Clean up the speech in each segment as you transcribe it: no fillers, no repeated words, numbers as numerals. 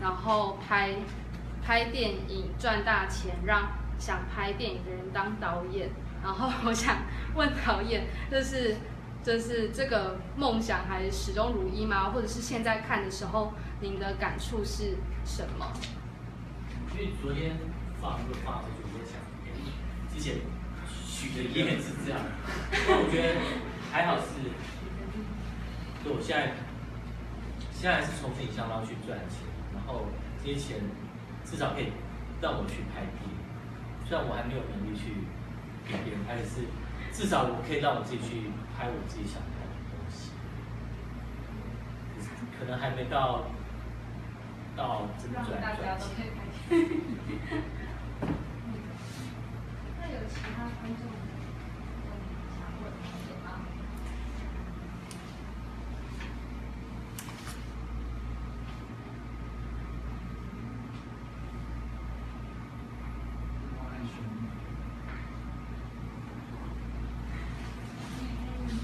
然后拍电影赚大钱，让想拍电影的人当导演。然后我想问导演，就是这个梦想还始终如一吗？或者是现在看的时候，您的感触是什么？因为昨天放就我想，之前许的愿是这样，那我觉得还好是，就我现在是从影像上去赚钱，然后这些钱至少可以让我去拍电影，虽然我还没有能力去给别人拍，是至少我可以让我自己去拍我自己想拍的东西，可能还没到真的赚钱。那有其他观众想问的吗？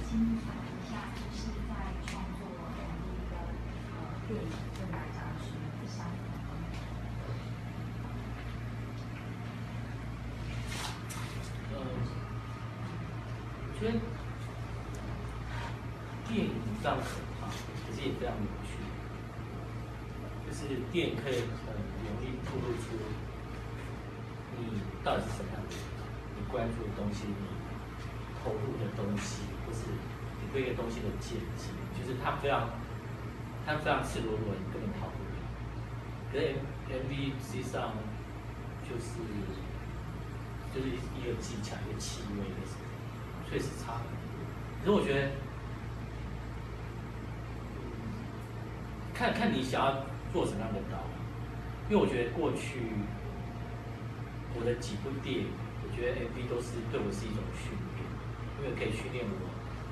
请你讲一下，就是在创作MV的电影对大家是相同的。我觉得电影非常可怕，可是也非常有趣。就是电影可以很容易透露出你到底是什么样的人，你关注的东西，你投入的东西，或是你对一个东西的见解，就是它非常赤裸裸，你根本逃不了。可是 MV 实际上就是一个技巧，一个气味的时候，确实差很多。可是我觉得，看你想要做什么样的导演，因为我觉得过去我的几部电影，我觉得 MV 都是对我是一种训练，因为可以训练我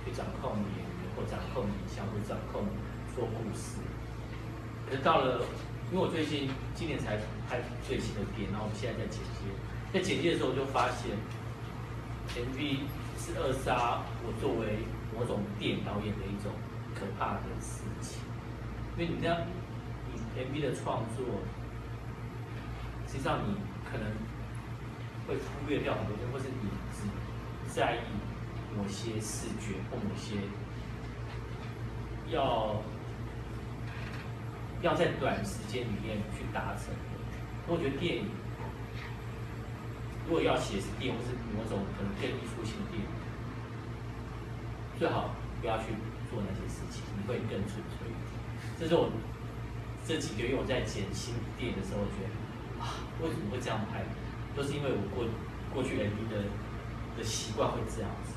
去掌控演员，或掌控影像，或掌控说故事。可是到了，因为我今年才拍最新的电影，然后我们现在在剪接。在剪接的时候，我就发现 MV 是扼杀我作为某种电影导演的一种可怕的事情。因为你MV 的创作，实际上你可能会忽略掉很多东西，或是你只在意某些视觉或某些要在短时间里面去达成的。我觉得电影，如果要写实电影，或是某种可能更艺术性的电影，最好不要去做那些事情，你会更纯粹一点。这是我这几个月我在剪新电影的时候，觉得为什么会这样拍？都是因为我过去 MV 的习惯会这样子。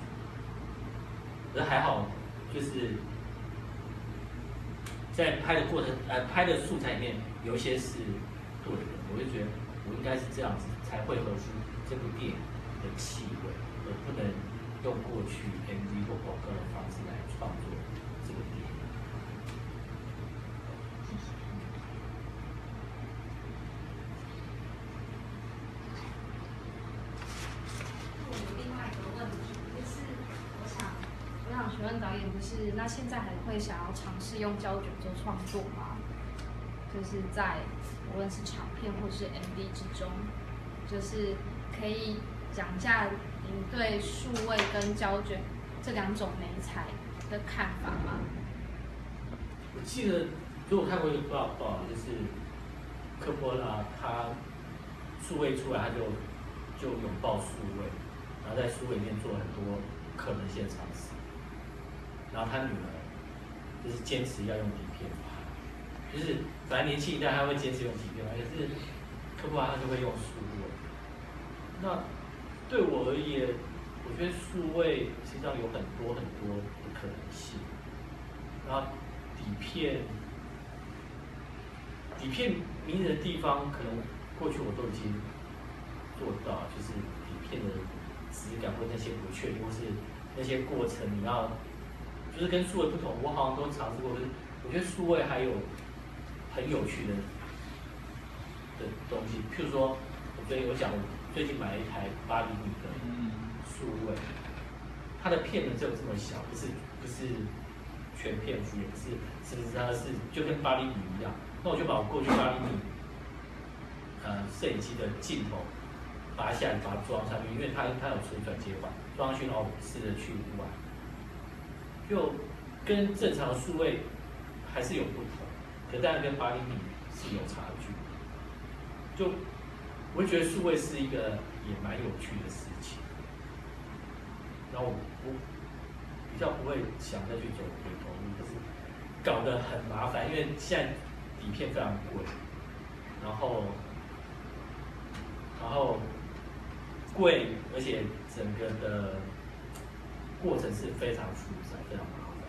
可是还好，就是在拍的过程，拍的素材里面有一些是对的，我就觉得我应该是这样子才会合出这部电影的气味，而不能用过去 MV 或广告的方式来创作这个电影。询问导演，就是那现在还会想要尝试用胶卷做创作吗？就是在无论是长片或是 MV 之中，就是可以讲一下您对数位跟胶卷这两种媒材的看法吗？我记得，就我看过一个报道，就是科波拉他数位出来，他就拥抱数位，然后在数位里面做很多可能性的尝试。然后他女儿就是坚持要用底片拍，就是本来年轻一代他会坚持用底片拍，可是科波拉他就会用数位。那对我而言，我觉得数位实际上有很多的可能性。然后底片迷人的地方，可能过去我都已经做到，就是底片的质感或那些不确定，或是那些过程你要。就是跟数位不同，我好像都尝试过。可是我觉得数位还有很有趣的东西，譬如说，我最近买了一台8厘米的数位，它的片呢只有这么小，不是全片幅，也不是，甚至它是就跟8厘米一样，那我就把我过去8厘米摄影机的镜头拔下来，把它装上去，因为它有出转接环，装上去，然后试着去玩，就跟正常的数位还是有不同，可当然跟8厘米是有差距。就我会觉得数位是一个也蛮有趣的事情，然后我比较不会想再去走回头路，可是搞得很麻烦，因为现在底片非常贵，然后贵，而且整个的过程是非常复杂、非常麻烦。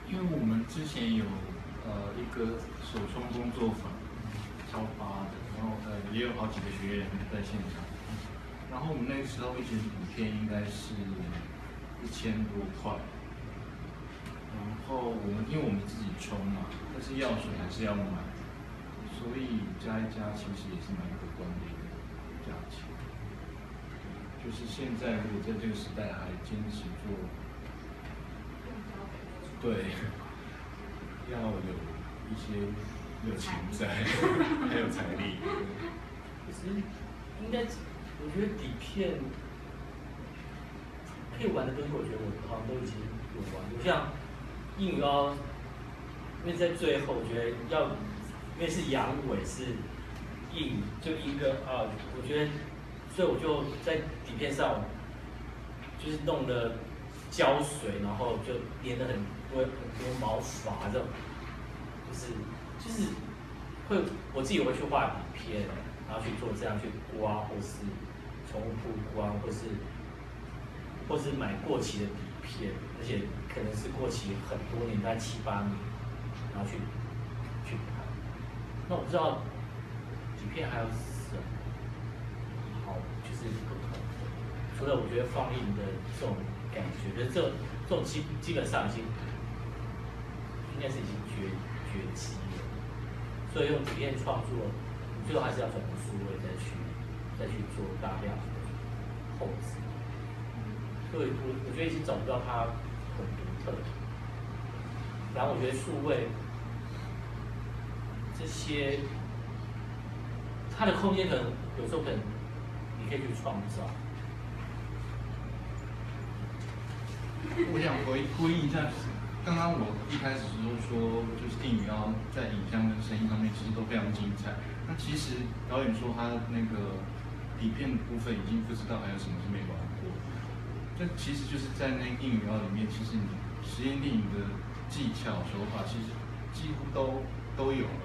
因为我们之前有一个手冲工作坊，超发的，然后也有好几个学员在现场，然后我们那个时候一支底片应该是1000多块，然后因为我们自己冲嘛，但是药水还是要买，所以加一加其实也是蛮可观的一个价钱。就是现在如果在这个时代还坚持做，对，要有一些热情在，还有财力。可是应该，我觉得底片可以玩的东西，我觉得我好像都已经有玩过，像硬凹，因为在最后，我觉得因为是阳痿是硬，就一个我觉得，所以我就在底片上，就是弄了胶水，然后就粘了很多毛发这种，就是会我自己会去画底片，然后去做这样去刮，或是重复刮，或是买过期的底片，而且可能是过期很多年，大概7、8年，然后去拍。那我不知道底片还有什么好，就是不同的，除了我觉得放映的这种感觉，就是这种基本上已经应该是已经绝迹了，所以用底片创作，你最后还是要转成数位再去做大量的后置。所以我觉得已经找不到它很独特的。然后我觉得数位这些，它的空间可能有时候可能你可以去创造。我想回应一下，刚刚我一开始说，就是电影要在影像跟声音上面其实都非常精彩。那其实导演说他那个底片的部分已经不知道还有什么是没玩过。这其实就是在那电影里面，其实你实验电影的技巧手法其实几乎都有了，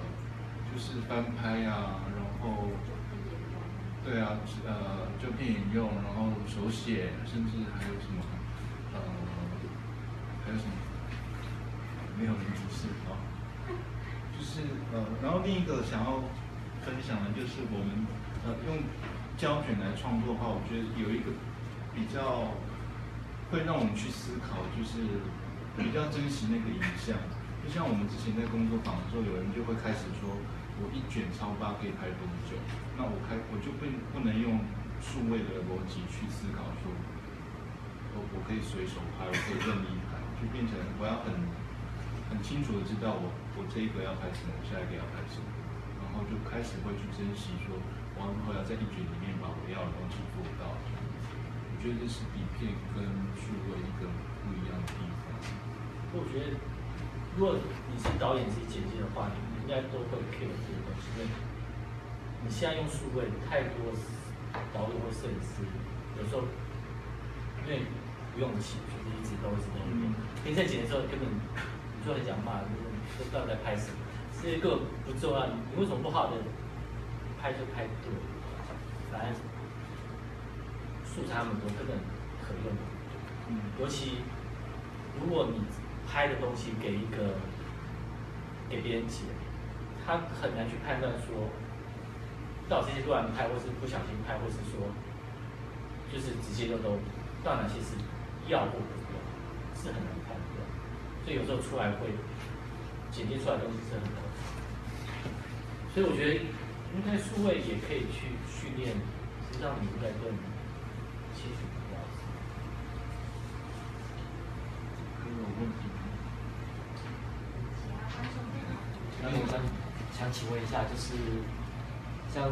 就是翻拍啊，然后对啊，就片引用，然后手写，甚至还有什么还有什么没有人提示啊，就是然后另一个想要分享的就是我们用胶卷来创作的话，我觉得有一个比较会让我们去思考，就是比较珍惜那个影像。就像我们之前在工作坊的时候，有人就会开始说，我一卷超8可以拍多久？那我就不能用数位的逻辑去思考说，我可以随手拍，我可以任意拍，就变成我要很清楚的知道我这一个要拍什么，我下一个要拍什么，然后就开始会去珍惜说，我如何要在一卷里面把我要的东西做到。我觉得这是底片跟数位一个不一样的地方。我觉得，如果你是导演自己剪辑的话，你应该都会 care 这个东西，因为你现在用数位太多导演或摄影师，有时候因为不用起，就是一直都用。平常剪的时候根本你就很想骂，就是不知道在拍什么，这些根本不重要。你为什么不好的拍就拍对，反正素材那么多，根本可用。尤其如果你拍的东西给别人剪，他很难去判断说，到底这些乱拍，或是不小心拍，或是说，就是直接都到哪些是要或不要，是很难判断。所以有时候出来会剪接出来的东西是很可怕。所以我觉得应该数位也可以去训练，实际上你应该更清楚知道。还有问题吗？想请问一下，就是像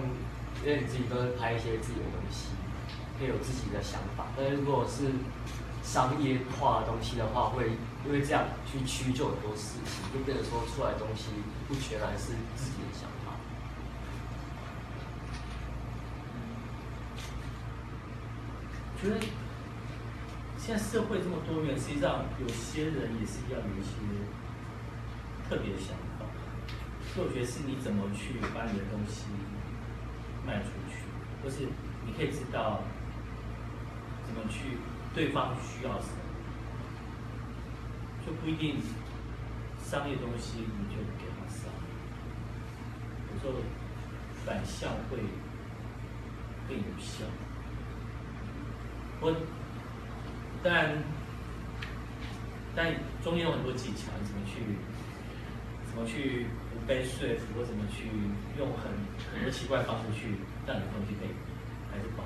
因为你自己都是拍一些自己的东西，可以有自己的想法，但是如果是商业化的东西的话，会因为这样去屈就很多事情，就变成说出来的东西不全然是自己的想法。我觉得现在社会这么多元，实际上有些人也是要有一些特别的想法，所以我觉得是你怎么去把你的东西卖出去，或是你可以知道怎么去对方需要什么，就不一定商业东西你就给他上，有时候反向会更有效。但中间有很多技巧，你怎么去不被说服，或怎么去用很多奇怪的方式去让你的东西被还是保。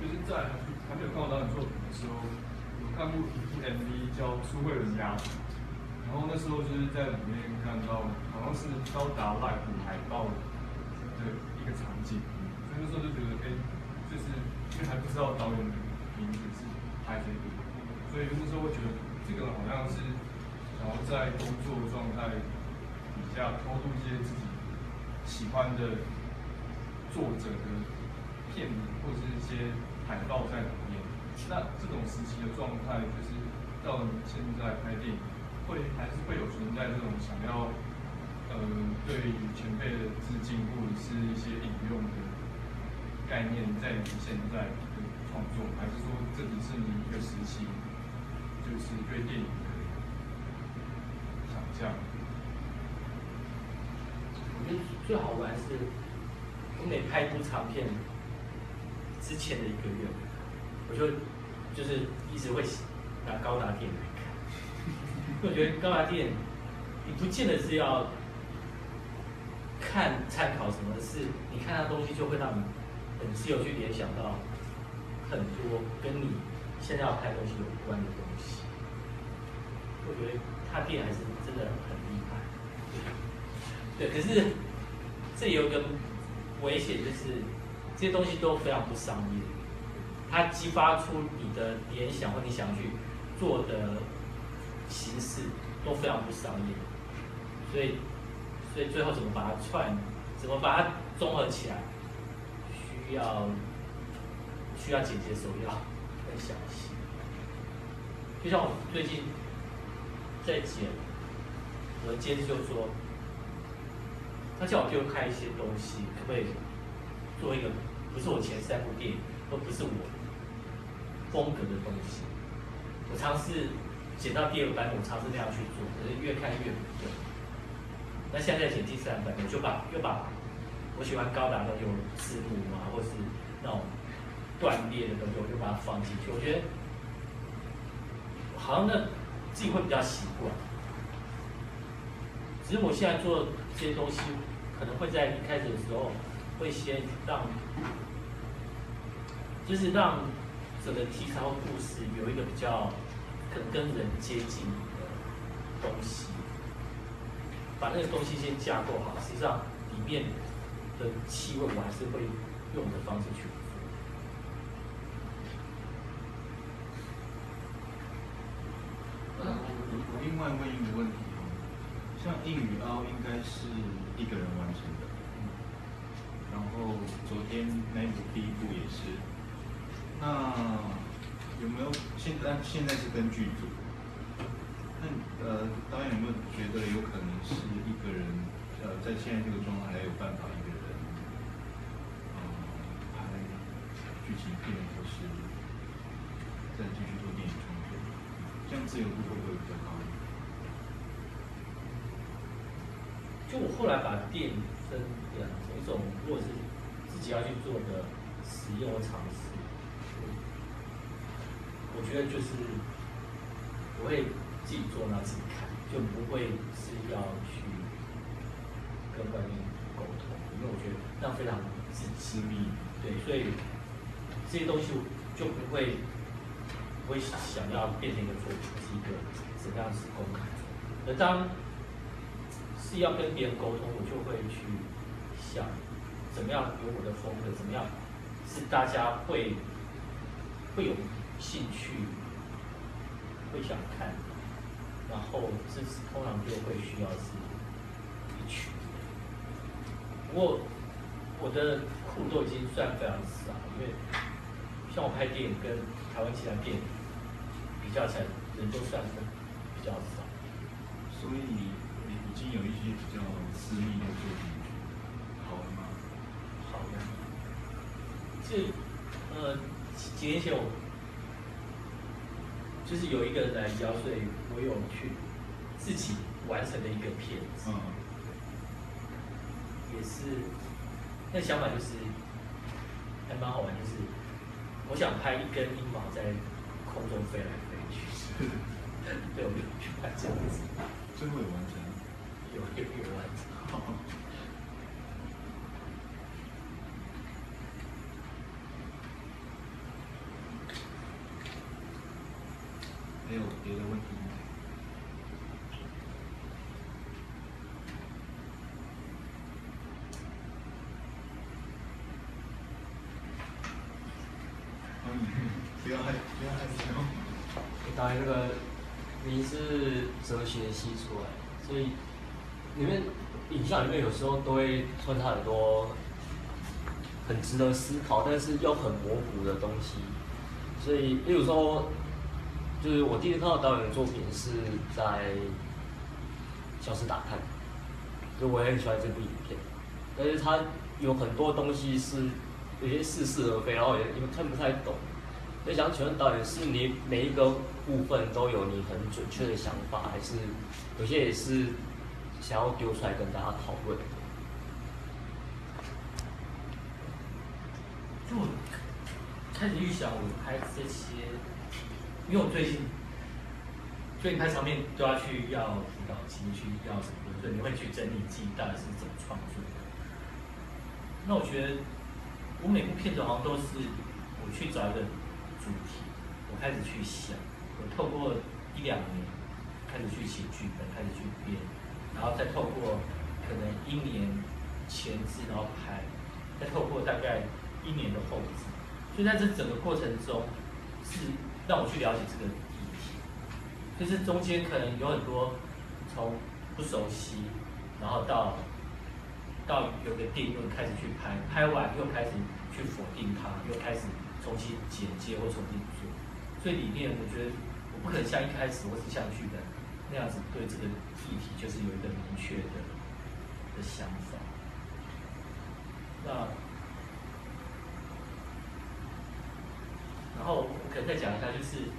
就是在还没有看到导演作品的时候，有看过一部 MV 叫《苏慧伦家族》，然后那时候就是在里面看到好像是高达 Live 海报的一个场景，所以那时候就觉得，就是因为还不知道导演的名字是拍这个，所以那时候会觉得这个好像是想要在工作状态底下偷渡一些自己喜欢的作者的片名或者是一些海报在里面。那这种时期的状态，就是到你现在拍电影，还是会有存在这种想要对于前辈的致敬或者是一些引用的概念，在你现在的创作，还是说这只是你一个时期，就是对电影的想象？我觉得最好玩是，我每拍一部长片之前的1个月，我就是一直会拿高达电影来看，因为我觉得高达电影，你不见得是要看参考什么，是你看它东西就会让你很自由去联想到很多跟你现在要拍的东西有关的东西。我觉得他电影还是真的很厉害。对，可是这有一个危险，就是这些东西都非常不商业，它激发出你的联想或你想去做的形式都非常不商业，所以最后怎么把它怎么把它综合起来，需要剪接手要很详细。就像我最近在剪，我的监制就说，他叫我丢开一些东西，可不可以做一个不是我前3部电影，都不是我风格的东西。我尝试剪到第2版本，我尝试那样去做，可是越看越不对。那现在在剪第3版，我就又把我喜欢高达的有字幕啊，或是那种断裂的东西，我就把它放进去。我觉得好像自己会比较习惯。只是我现在做这些东西，可能会在一开始的时候，会先让整个题材或故事有一个比较可能跟人接近的东西，把那个东西先架构好，实际上里面的气味我还是会用我的方式去做。我另外问一个问题哦，像《硬与凹》应该是一个人完成的，然后昨天那一部第1部也是，那有没有现在是跟剧组？那导演有没有觉得有可能是一个人在现在这个状态还有办法一个人拍剧情片，或是再继续做电影创作？这样自由度会不会比较高？就我后来把电影分2种，一种如果是自己要去做的实验或尝试，我觉得就是我会自己做，然后自己看，就不会是要去跟外面沟通，因为我觉得那样非常私密。对，所以这些东西就不会我会想要变成一个作品，是一个怎么样是公开。而当是要跟别人沟通，我就会去想，怎么样有我的风格，怎么样是大家会有兴趣，会想看，然后这通常就会需要是一群。不过我的库都已经算非常少，因为像我拍电影跟台湾其他电影比较起来，人都算是比较少。所以你已经有一些比较私密的作品，好了吗？好的。几年前我就是有一个人来邀，所以我有去自己完成的一个片子。也是，那想法就是还蛮好玩，就是我想拍一根阴毛在空中飞来飞去。对，我就去拍这样子。最后有完成？有完成。还有别的问题吗？不要害羞。导演那个你是哲学系出来，所以里面影像里面有时候都会穿插很多很值得思考，但是又很模糊的东西。所以，例如说，就是我第一次看到导演的作品是在《消失打探》，就我也很喜欢这部影片，但是它有很多东西是有些似是而非，然后也看不太懂。所以想请问导演，是你每一个部分都有你很准确的想法，还是有些也是想要丢出来跟大家讨论？就我开始预想我拍这些，因为我最近拍长片都要去要辅导期，去要什么的，所以你会去整理自己到底是怎么创作的。那我觉得我每部片子好像都是我去找一个主题，我开始去想，我透过1-2年开始去写剧本，开始去编，然后再透过可能1年前置，然后拍，再透过大概1年的后置，所以在这整个过程中是让我去了解这个议题，就是中间可能有很多从不熟悉，然后到有个定论开始去拍，拍完又开始去否定它，又开始重新剪接或重新做，所以里面我觉得我不可能像一开始或是像剧本那样子对这个议题就是有一个明确的想法。那然后我可能再讲一下，就是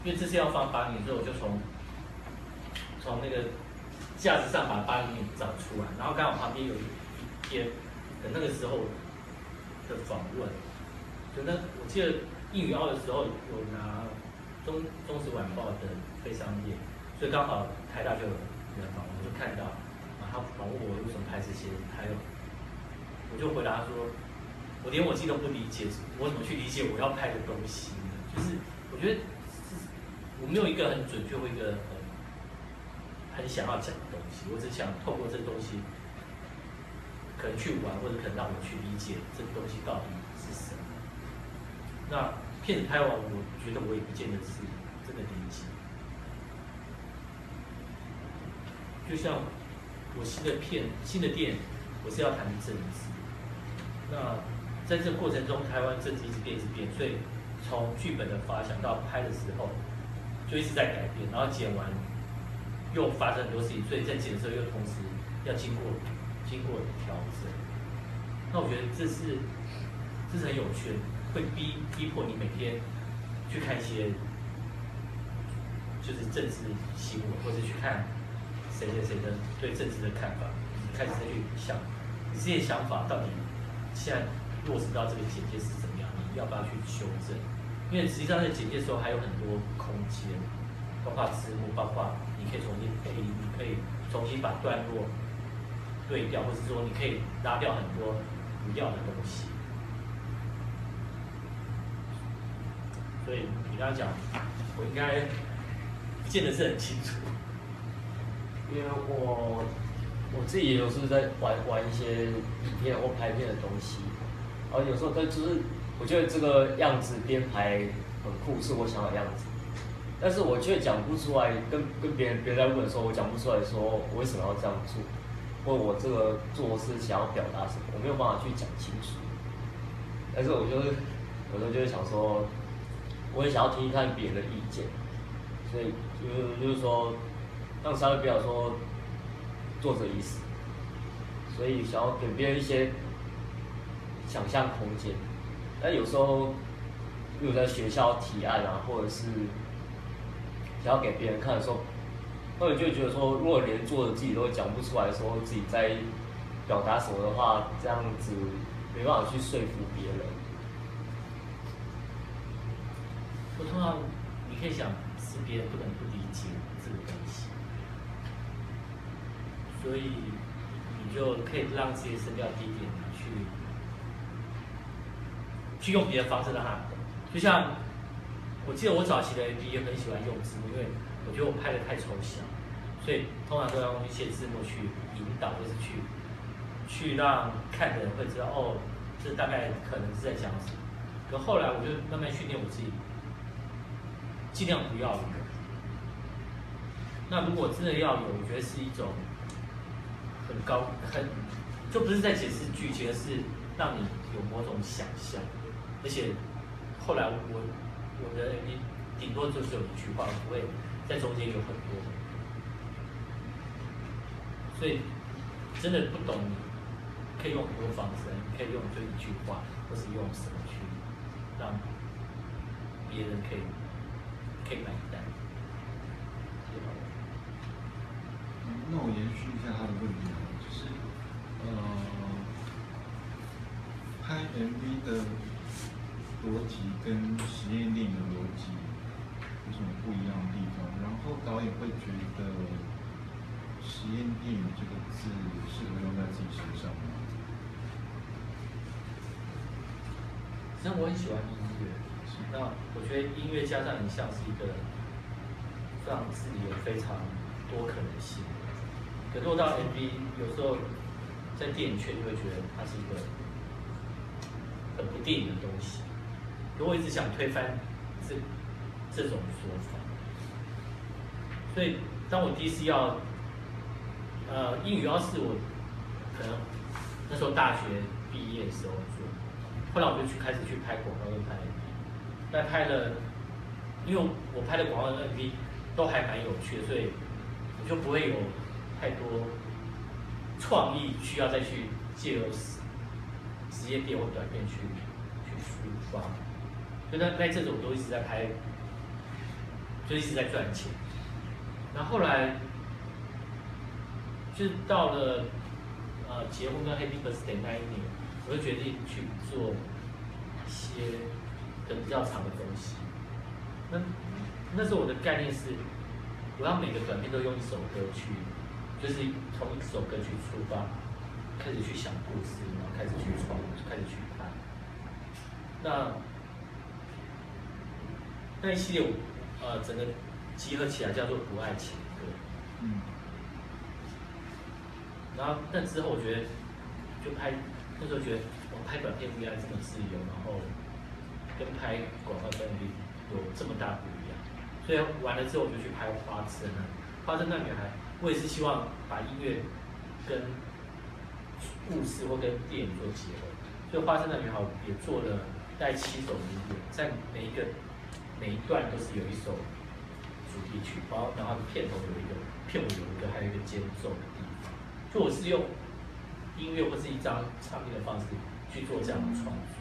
因为这次要放8年，所以我就从那个架子上把8年找出来，然后刚好旁边有一篇那个时候的访问。就那我记得英语澳的时候有拿中时晚报的非商业，所以刚好台大就有人访问，我就看到他访问我为什么拍这些，还有我就回答说，我连我自己都不理解，我怎么去理解我要拍的东西呢？就是我觉得我没有一个很准确或一个很想要讲的东西，我只想透过这个东西可能去玩，或者可能让我去理解这个东西到底是什么。那片子拍完，我觉得我也不见得是真的理解。就像我新的电影，我是要谈政治。那在这个过程中，台湾政治一直变，所以从剧本的发想到拍的时候，就一直在改变，然后剪完又发生很多事情，所以在剪的时候又同时要经过调整。那我觉得这是很有趣的。会逼迫你每天去看一些就是政治新闻，或者去看谁的对政治的看法，开始再去想你这些想法到底现在落实到这个简介是怎么样，你要不要去修正？因为实际上在简介的时候还有很多空间，包括字幕，包括你可以重新配音，你可以重新把段落对调，或者说你可以拉掉很多不要的东西。所所以你刚刚讲，我应该不见得是很清楚。因为我自己也有是在玩一些影片或拍片的东西，然后有时候就是我觉得这个样子编排很酷，是我想要的样子，但是我却讲不出来，跟别人在问的时候，我讲不出来说我为什么要这样做，或我这个做是想要表达什么，我没有办法去讲清楚。但是我就是有时候就会想说，我也想要听听看别人的意见，所以就是说，让稍微不要说作者意思，所以想要给别人一些想象空间。但有时候，如果在学校提案啊，或者是想要给别人看的时候，或者就会觉得说，如果连作者自己都讲不出来的时候，自己在表达什么的话，这样子没办法去说服别人。我通常你可以想，是别人不能不理解这个东西，所以你就可以让自己的声调低一点，去用别的方式让他懂。就像我记得我早期的 AV 也很喜欢用字幕，因为我觉得我拍的太抽象，所以通常都要用一些字幕去引导，就是去让看的人会知道哦，这大概可能是在讲什么。可后来我就慢慢训练我自己，尽量不要有。那如果真的要有，我觉得是一种就不是在解释剧情，而是让你有某种想象。而且后来我的 MV 顶多就是有一句话，不会在中间有很多。所以真的不懂，你可以用很多方式，你可以用就一句话，或是用什么去让别人可以买单。那我延续一下他的问题啊，就是拍 MV 的逻辑跟实验电影的逻辑有什么不一样的地方？然后导演会觉得实验电影这个字适合用在自己身上吗？实际上我很喜欢音乐，那我觉得音乐加上影像是一个让自己有非常多可能性。可落到 MV， 有时候在电影圈就会觉得它是一个很不电影的东西。可我一直想推翻这种说法，所以当我第一次要英语要是我可能那时候大学毕业的时候做，后来我就开始去拍广告跟拍 MV， 但拍了，因为我拍的广告跟 MV 都还蛮有趣的，所以我就不会有太多创意需要再去借由职业片或短片去抒发，所以在这种都一直在拍，就一直在赚钱。然后后来就是到了结婚跟 Happy Birthday 那一年，我就决定去做一些可能比较长的东西。那时候我的概念是，我要每个短片都用一首歌去。就是从一首歌去出发，开始去想故事，然后开始去创作，开始去拍。那一系列整个集合起来叫做《不爱情歌》。然后，但之后我觉得，那时候觉得我拍短片应该这么自由，然后跟拍广告跟 MV 有这么大不一样。所以完了之后，我就去拍《花痴那女孩》。我也是希望把音乐跟故事或跟电影做结合，所以《花生的女孩》也做了大概7首音乐，在每一段都是有一首主题曲，然后它的片头有一个，片尾有一个，还有一个间奏的地方。就我是用音乐或是一张唱片的方式去做这样的创作。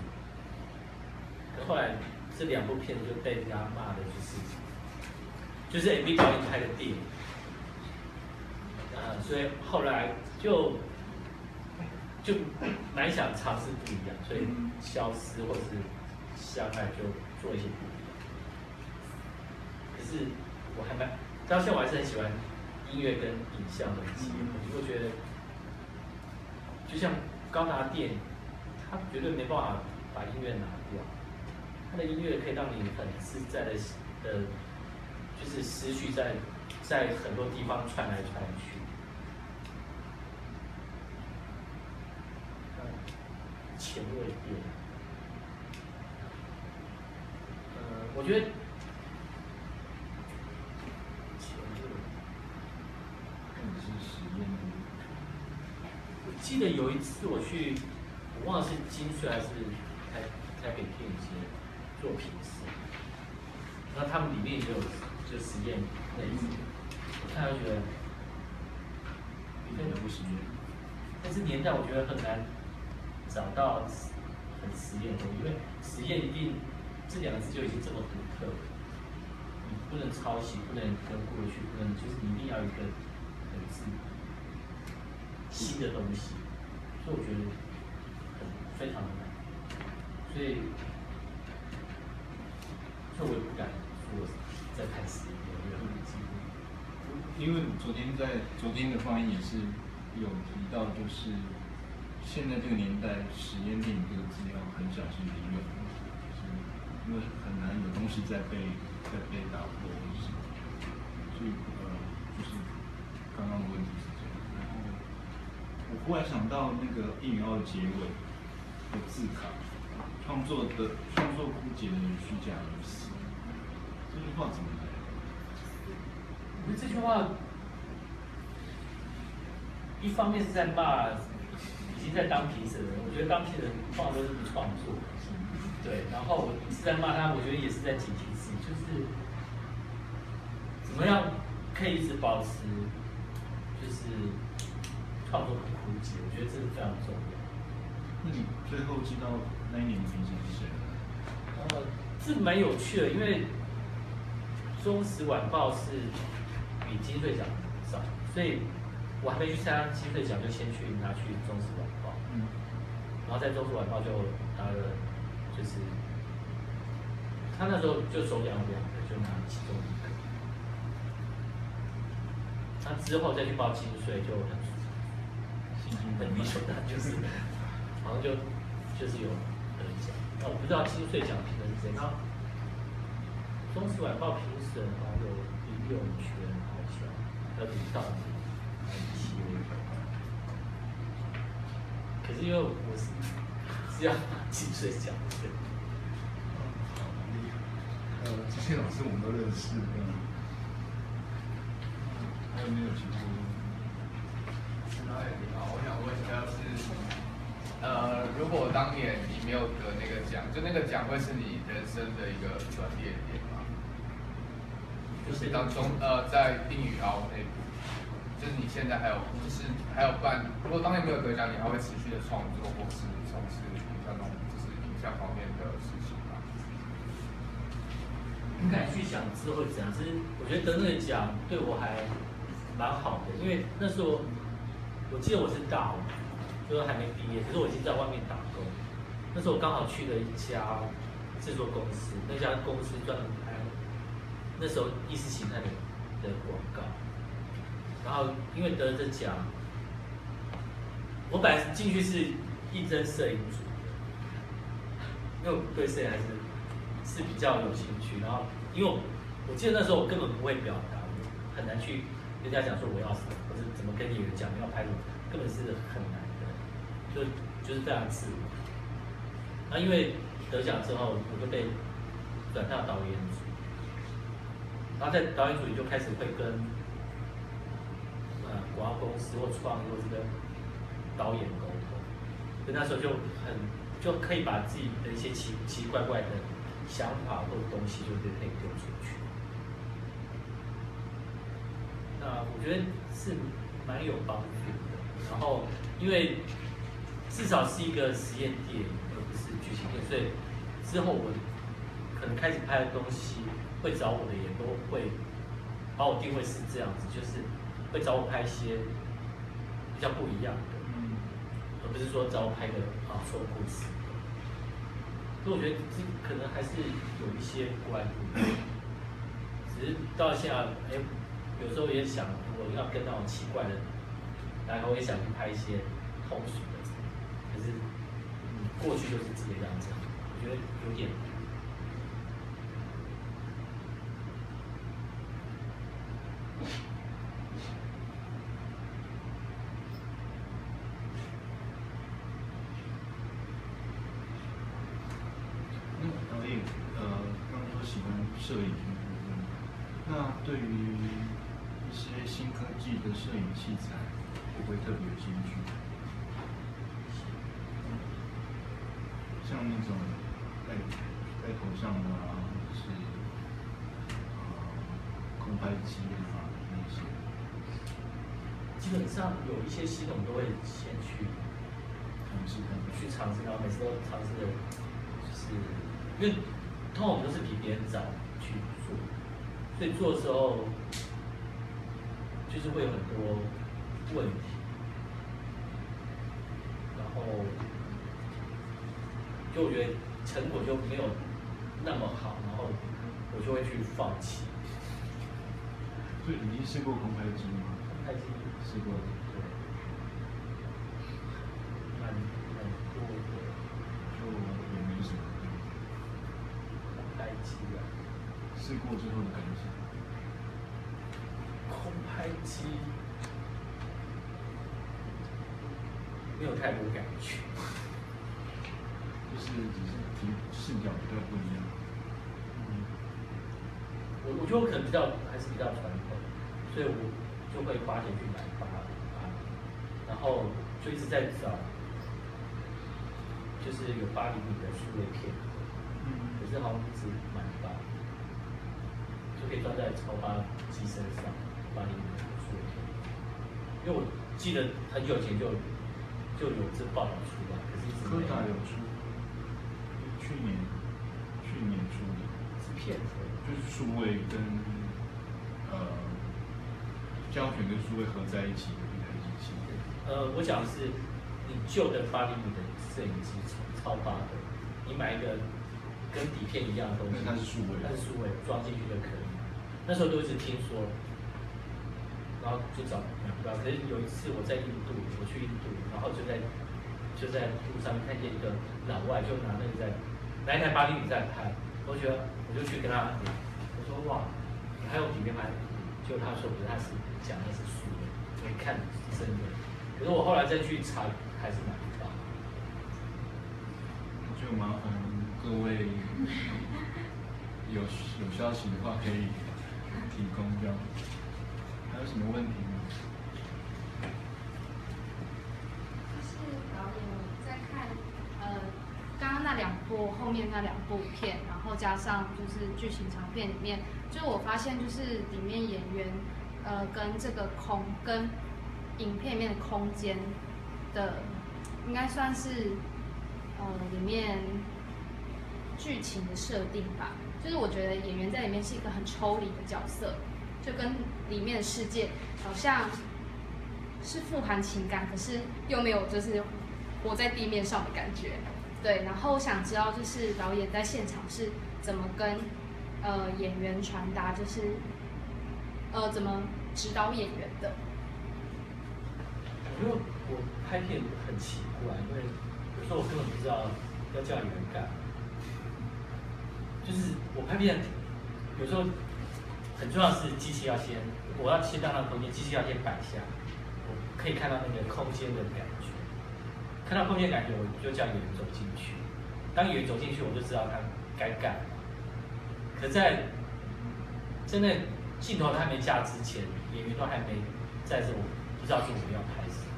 可后来这2部片就被人家骂的就是 MV 导演拍的电影。所以后来就蛮想尝试不一样，所以消失或是相爱就做一些不一样。可是我到现在我还是很喜欢音乐跟影像的结合，因为我觉得就像高达电影，它绝对没办法把音乐拿掉，它的音乐可以让你很自在的就是思绪在很多地方传来传去。前卫点，我觉得前卫，或者是实验的。我记得有一次我去，我忘了是金穗还是台北电影节做评审，然后他们里面也有就实验那一次，我看到觉得，不实验，但是年代我觉得很难找到很实验的东西，因为实验一定这两个字就已经这么独特了，你不能抄袭，不能跟过去，不能就是你一定要有一个很新的东西，所以我觉得非常的难，所以我也不敢说在看实验有没有机会。因为昨天的发言也是有提到，就是现在这个年代，实验电影这个字要很小心地用，就是因为很难有东西在被打破，或者是，所以就是刚刚的问题是这样。然后我忽然想到那个一语奥的结尾的字卡，创作枯竭的虚假而死，这句话怎么来？我觉得这句话，一方面是在骂已经在当评审的人，我觉得当评审通常都是不创作，对。然后我是在骂他，我觉得也是在警惕自己，就是怎么样可以一直保持就是创作不枯竭，我觉得这是非常重要。那你最后知道那一年的评审是谁吗？这蛮有趣的，因为《中时晚报》是比金穗奖早，所以我还没去参加金穗奖，就先去拿去《中时晚报》，然后在《中时晚报》就拿了，就是他那时候就手两个，就拿其中一个，那之后再去报金穗就很理所当然，就是好像就是有得奖，那我不知道金穗奖评的是谁，然后《中时晚报》评审好像有林永泉，好像还有李道明，还有戚薇。可是因为我是要拿金穗奖的。这些老师我们都认识。还有没有其他的问题？导演你好，我想问一下是，如果当年你没有得那个奖，就那个奖会是你人生的一个转捩点吗？就是当中在丁宇敖那部，就是你现在还有办，如果当年没有得奖，你还会持续的创作或是从事像那种就是影像方面的事情吗？不敢去想之后怎样，其实我觉得得那个奖对我还蛮好的，因为那时候我记得我是大五，就是还没毕业，可是我已经在外面打工。那时候我刚好去了一家制作公司，那家公司专门拍那时候意识形态的广告。然后因为得了这奖，我本来进去是应征摄影组的，因为我对摄影还是比较有兴趣。然后因为我记得那时候我根本不会表达，我很难去跟人家讲说我要什么，或者怎么跟演员讲要拍什么，根本是很难的，就是非常自我。那因为得奖之后，我就被转到导演组，然后在导演组里就开始会跟广告公司或创意或是跟导演沟通，所以那时候就可以把自己的一些奇奇怪怪的想法或者东西就可以丢出去。那我觉得是蛮有帮助的。然后因为至少是一个实验电影，而不是剧情片，所以之后我可能开始拍的东西会找我的也都会把我定位是这样子，就是会找我拍一些比较不一样的，而不是说找我拍个说故事。所以我觉得这可能还是有一些关联，只是到现在，有时候也想，我要跟那种奇怪的，然后也想去拍一些通俗的，可是过去就是这个样子，我觉得有点摄影的部分。那对于一些新科技的摄影器材，会不会特别有兴趣？像那种戴头上的啊，或者是空拍机啊那些。基本上有一些系统都会先去尝试，然后每次都尝试的，就是因为通常我们都是比别人早去做，所以做的时候就是会有很多问题，然后就我觉得成果就没有那么好，然后我就会去放弃。所以你试过空拍机吗？空拍机试过，对，蛮多的，就也没什么。空拍机啊，试过之后的感想？空拍机没有太多感觉，就是只是视角比较不一样。我觉得我可能还是比较传统，所以我就会花钱去买8厘，然后就一直在找，就是有8厘米的数位片，可是好像一直买不到，就可以装在超8机身上8厘米的数位片，因为我记得很久以前就有这报道出来，可是一直没有。柯达有出，去年出的，是片子。就是数位跟胶卷跟数位合在一起的一台机器。我讲的是你旧的8厘米的摄影机，超8的，你买一个跟底片一样的东西，那它是数位，装进去就可以。那时候都一直听说，然后就找买不到。可是有一次我去印度，然后就在路上看见一个老外，就拿一台8厘米在拍，我就去跟他聊，我说哇，你还有底片拍？结果他说不是，他是讲的是数的，没看真的。可是我后来再去查，还是买不到。就麻烦各位有消息的话可以提供这样。还有什么问题吗？就是导演在看刚刚那后面那2部片，然后加上就是剧情长片里面，就是我发现就是里面演员跟这个跟影片里面的空间的，应该算是里面剧情的设定吧。就是我觉得演员在里面是一个很抽离的角色，就跟里面的世界好像是富含情感，可是又没有就是活在地面上的感觉。对，然后我想知道就是导演在现场是怎么跟演员传达，就是怎么指导演员的。因为我拍片很奇怪，因为有时候我根本不知道要叫演员干嘛。就是我拍片有时候很重要的是机器要先，我要切到那个空间，机器要先摆下，我可以看到那个空间的感觉。看到空间感觉，我就叫演员走进去。当演员走进去，我就知道他该干嘛。可在真的镜头还没架之前，演员都还没在这，我不知道是我们要拍什么。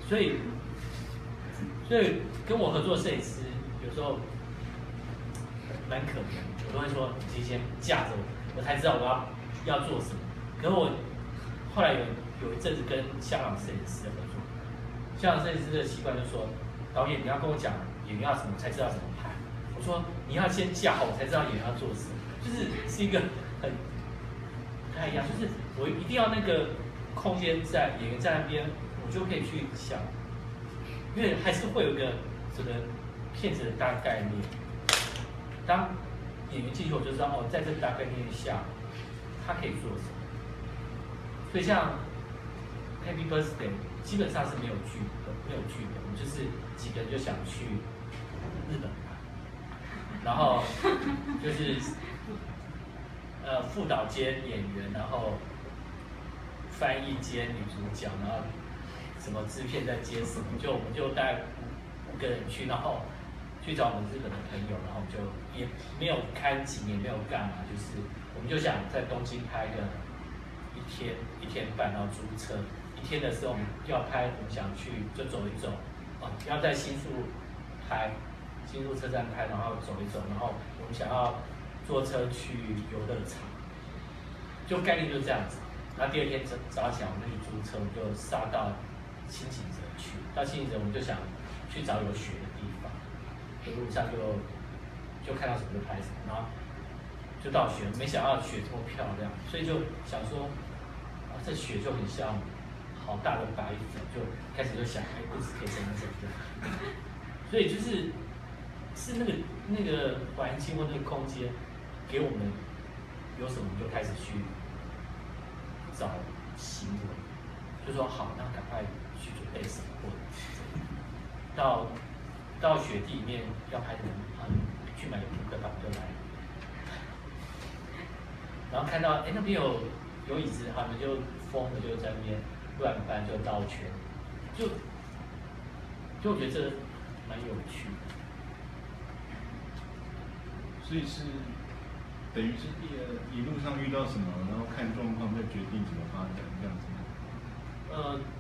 所以跟我合作的摄影师有时候蛮可怜的，我都会说你提前架着我才知道我要做什么。可是我后来有一阵子跟香港摄影师合作。香港摄影师的习惯就是说，导演你要跟我讲演员要什么，才知道怎么拍。我说你要先架好，我才知道演员要做什么，是一个很不太一样，就是我一定要那个空间在，演员在那边，我就可以去想，因为还是会有一个这个片子的大概念。当演员进去，我就知道哦，在这个大概念下，他可以做什么。所以像 Happy Birthday 基本上是没有剧本，我们就是几个人就想去日本玩，然后就是副导兼演员，然后翻译兼女主角，然后什么制片在接什么，我们就大概5个人去，然后去找我们日本的朋友，然后就也没有看景，也没有干嘛，就是我们就想在东京拍个一天半，然后租车。一天的时候我们要拍，我们想去就走一走，要在新宿拍，新宿车站拍，然后走一走，然后我们想要坐车去游乐场，就概念就是这样子。然后第二天早起来我们就去租车，我们就杀到清景泽去。到清景泽我们就想去找有雪的地方，就路上就看到什么就拍什么，然后就到雪，没想到雪这么漂亮，所以就想说，这雪就很像好大的白粉，就开始就想，故事可以怎么。所以是那个环境或那个空间给我们有什么，我们就开始去找新闻，就说好，那赶快去准备什么，或者到雪地里面要拍什么，去买扑克牌就来，然后看到那边有椅子，他们就疯了，就在那边乱搬，就绕圈，就我觉得这蛮有趣的。所以是等于是一路上遇到什么，然后看状况再决定怎么发展这样子吗？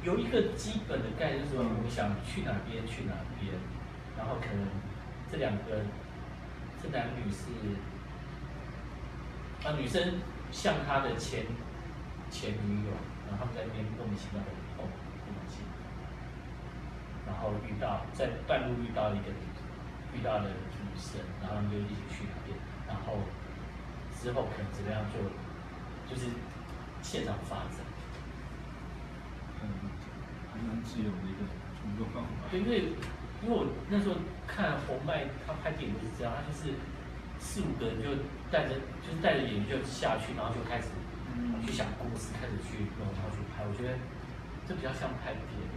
有一个基本的概念，就是说我们想去哪边，然后可能这男女是女生像他的前女友，然后他们在那边莫名其妙的碰见，然后在半路遇到的女生，然后他们就一起去那边，然后之后可能怎么样就是现场发展。还蛮自由的一个创作方法。对，因为我那时候看红麦他拍电影都是这样，他就是4、5个人就带着演员就下去，然后就开始去想故事，开始去弄，然后去拍。我觉得这比较像拍电影，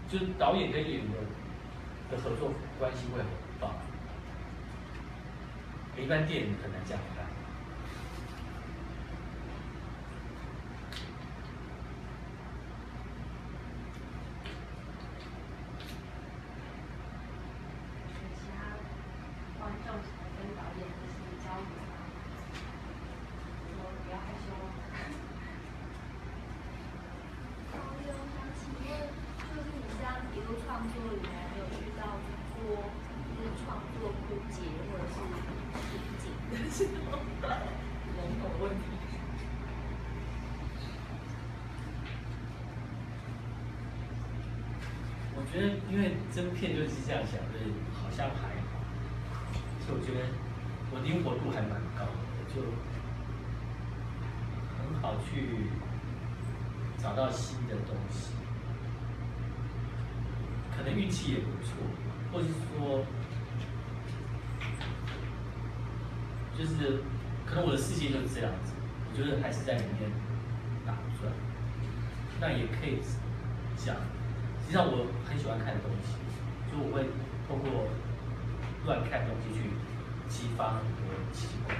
就是导演跟演员的合作关系会很棒。一般电影很难这样拍。我觉得，因为真片就是这样想，就是好像还好，所以我觉得我灵活度还蛮高的，就很好去找到新的东西，可能运气也不错，或是说，就是可能我的世界就是这样子，我觉得还是在里面打转，那也可以讲。实际上我很喜欢看东西，所以我会透过乱看东西去激发很多奇怪的。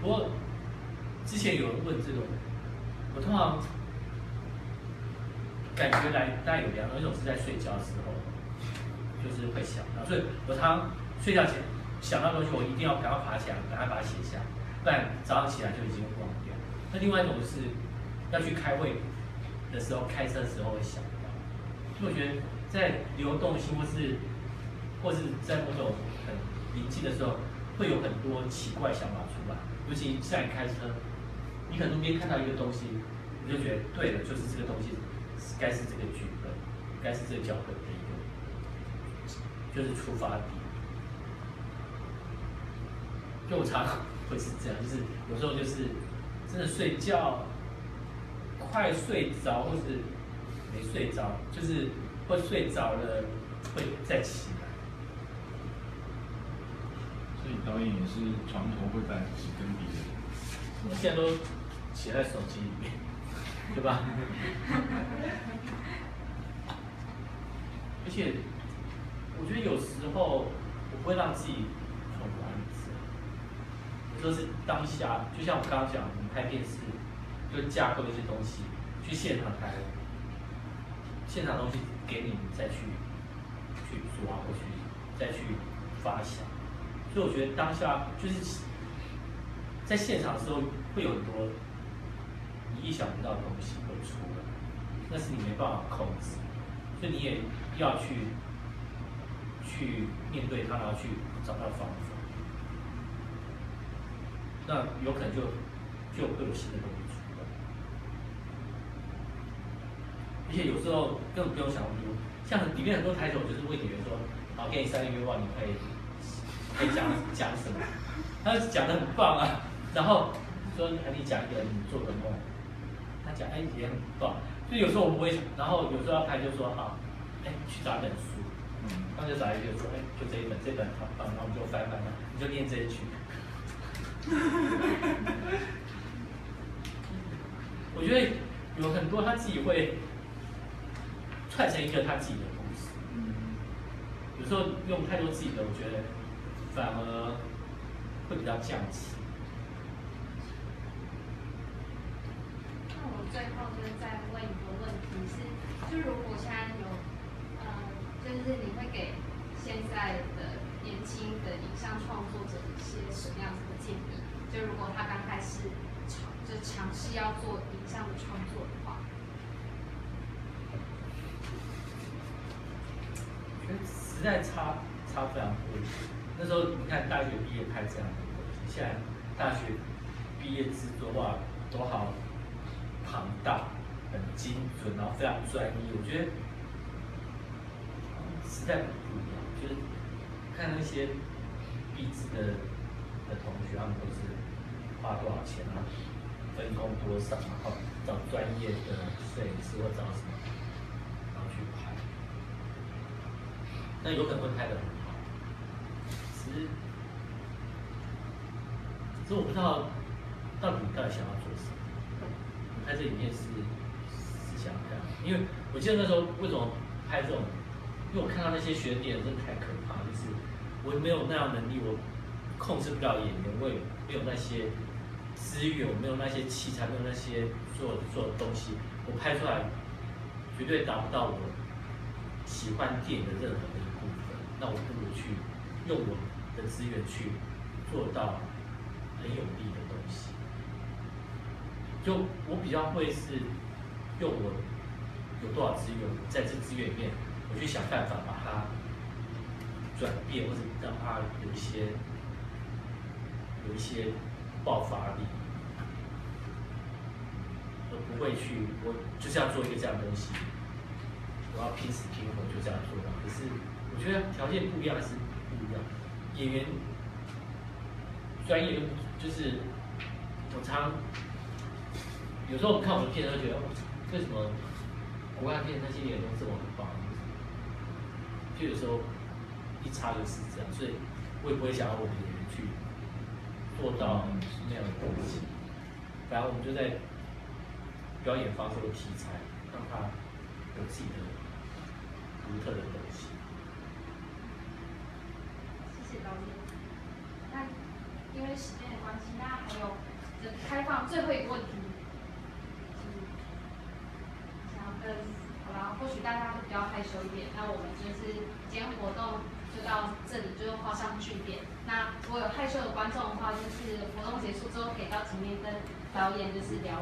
不过之前有人问这种，我通常感觉大概有2种，一种是在睡觉的时候，就是会想到，所以我常睡觉前想到东西，我一定要赶快爬起来，赶快把它写下，不然早上起来就已经忘掉。那另外一种是要去开会的时候，开车的时候会想。所以我觉得在流动性或是在某种很临近的时候，会有很多奇怪想法出来。尤其像你开车，你可能路边看到一个东西，你就觉得对了，就是这个东西该是这个剧本，该是这个脚本的一个，就是出发点。就我常常会是这样，就是有时候就是真的睡觉快睡着，或是没睡着，就是会睡着了，会再起来。所以导演也是床头会带纸跟笔的。我现在都写在手机里面，对吧？而且我觉得有时候我不会让自己很完整，有时候是当下，就像我刚刚讲，我们拍电视就架构一些东西，去现场拍。现场东西给你再去抓或去再去发想。所以我觉得当下就是在现场的时候，会有很多你意想不到的东西会出来，那是你没办法控制，所以你也要去面对它，然后去找到方法。那有可能就会有新的东西出来，而且有时候根本不用想那么多，像里面很多台手就是问演员说，好，给你3个愿望，你可以讲什么？他讲得很棒啊，然后说你讲一个你做的梦，他讲也很棒，所以有时候我们不会想，然后有时候要拍就说好，去找一本书，他们就找一个说就这一本很棒，然后我们就翻，你就念这一句。我觉得有很多他自己会串成一个他自己的故事。有时候用太多自己的，我觉得反而会比较降级。那我最后就是再问一个问题是，就如果现在有就是你会给现在的年轻的影像创作者一些什么样子的建议？就如果他刚开始尝试要做影像的创作的话，我觉得时代差非常多。那时候你看大学毕业拍这样的东西，现在大学毕业制作哇都好庞大、很精准，然后非常专业。我觉得时代不一样，就是看那些毕制的同学，他们都是花多少钱啊，分工多少，然后找专业的摄影师或找什么，然后去拍。那有可能会拍得很好，只是我不知道到底想要做什么。拍这影片是想这样，因为我记得那时候为什么拍这种，因为我看到那些学生演真的太可怕，就是我没有那样能力，我控制不了演员，我也没有那些资源，我没有那些器材，没有那些做的东西，我拍出来绝对达不到我喜欢电影的任何的一部分。那我不如去用我的资源去做到很有力的东西。就我比较会是用我有多少资源，在这资源里面，我去想办法把它转变，或者让它有一些爆发力，而不会去我就是要做一个这样的东西，我要拼死拼活就这样做到。可是我觉得条件不一样还是不一样。演员专业就是我常有时候我们看我们的片，会觉得为什么国外片那些演员都这么棒？就有时候一差就是这样，所以我也不会想要我的演员去做到那样的东西。反正我们就在表演方式的题材，让他有自己的独特的东西。谢谢导演。那因为时间的关系，那还有开放最后一个问题。好啦，或许大家会比较害羞一点，那我们就是今天活动就到这里，就画上句点。那如果有害羞的观众的话，就是活动结束之后可以到前面跟导演就是聊。